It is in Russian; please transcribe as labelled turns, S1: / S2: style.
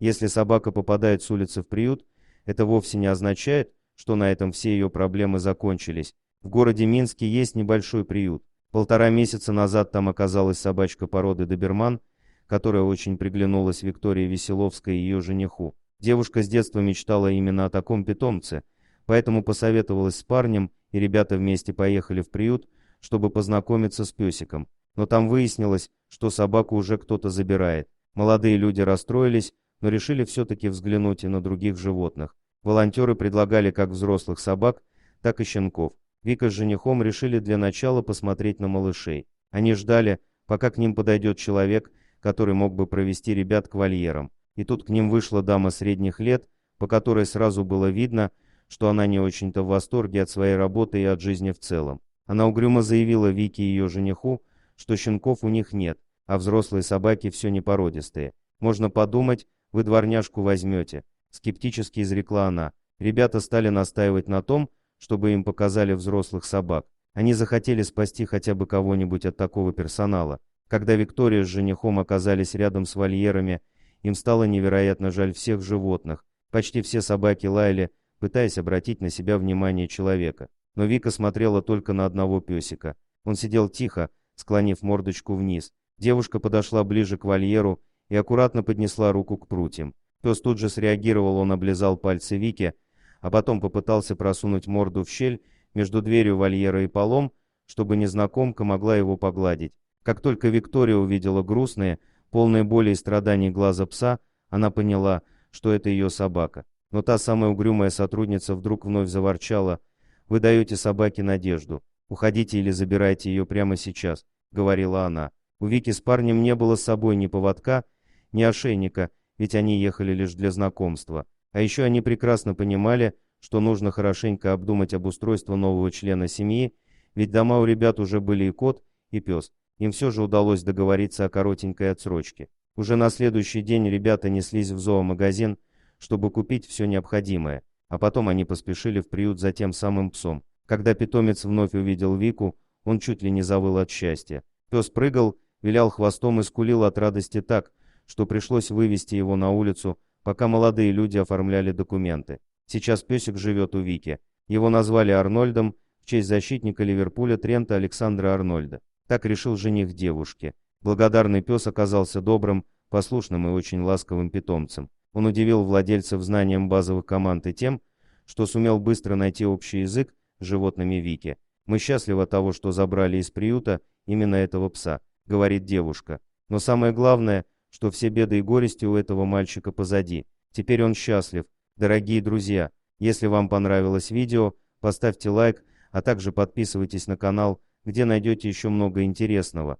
S1: Если собака попадает с улицы в приют, это вовсе не означает, что на этом все ее проблемы закончились. В городе Минске есть небольшой приют. 1,5 месяца назад там оказалась собачка породы доберман, которая очень приглянулась Виктории Веселовской и ее жениху. Девушка с детства мечтала именно о таком питомце, поэтому посоветовалась с парнем, и ребята вместе поехали в приют, чтобы познакомиться с песиком. Но там выяснилось, что собаку уже кто-то забирает. Молодые люди расстроились, но решили все-таки взглянуть и на других животных. Волонтеры предлагали как взрослых собак, так и щенков. Вика с женихом решили для начала посмотреть на малышей. Они ждали, пока к ним подойдет человек, который мог бы провести ребят к вольерам. И тут к ним вышла дама средних лет, по которой сразу было видно, что она не очень-то в восторге от своей работы и от жизни в целом. Она угрюмо заявила Вике и ее жениху, что щенков у них нет, а взрослые собаки все непородистые. «Можно подумать, вы дворняжку возьмете», — скептически изрекла она. Ребята стали настаивать на том, чтобы им показали взрослых собак. Они захотели спасти хотя бы кого-нибудь от такого персонала. Когда Виктория с женихом оказались рядом с вольерами, им стало невероятно жаль всех животных. Почти все собаки лаяли, пытаясь обратить на себя внимание человека. Но Вика смотрела только на одного песика. Он сидел тихо, склонив мордочку вниз. Девушка подошла ближе к вольеру и аккуратно поднесла руку к прутьям. Пес тут же среагировал, он облизал пальцы Вики, а потом попытался просунуть морду в щель между дверью вольера и полом, чтобы незнакомка могла его погладить. Как только Виктория увидела грустные, полные боли и страданий глаза пса, она поняла, что это ее собака. Но та самая угрюмая сотрудница вдруг вновь заворчала: «Вы даете собаке надежду. Уходите или забирайте ее прямо сейчас», — говорила она. У Вики с парнем не было с собой ни поводка, ни ошейника, ведь они ехали лишь для знакомства. А еще они прекрасно понимали, что нужно хорошенько обдумать обустройство нового члена семьи, ведь дома у ребят уже были и кот, и пес. Им все же удалось договориться о коротенькой отсрочке. Уже на следующий день ребята неслись в зоомагазин, чтобы купить все необходимое, а потом они поспешили в приют за тем самым псом. Когда питомец вновь увидел Вику, он чуть ли не завыл от счастья. Пес прыгал, вилял хвостом и скулил от радости так, что пришлось вывести его на улицу, пока молодые люди оформляли документы. Сейчас песик живет у Вики. Его назвали Арнольдом в честь защитника Ливерпуля Трента Александра Арнольда. Так решил жених девушки. Благодарный пес оказался добрым, послушным и очень ласковым питомцем. Он удивил владельцев знанием базовых команд и тем, что сумел быстро найти общий язык с животными Вики. «Мы счастливы от того, что забрали из приюта именно этого пса», — говорит девушка. «Но самое главное, что все беды и горести у этого мальчика позади. Теперь он счастлив. Дорогие друзья, если вам понравилось видео, поставьте лайк, а также подписывайтесь на канал, где найдете еще много интересного.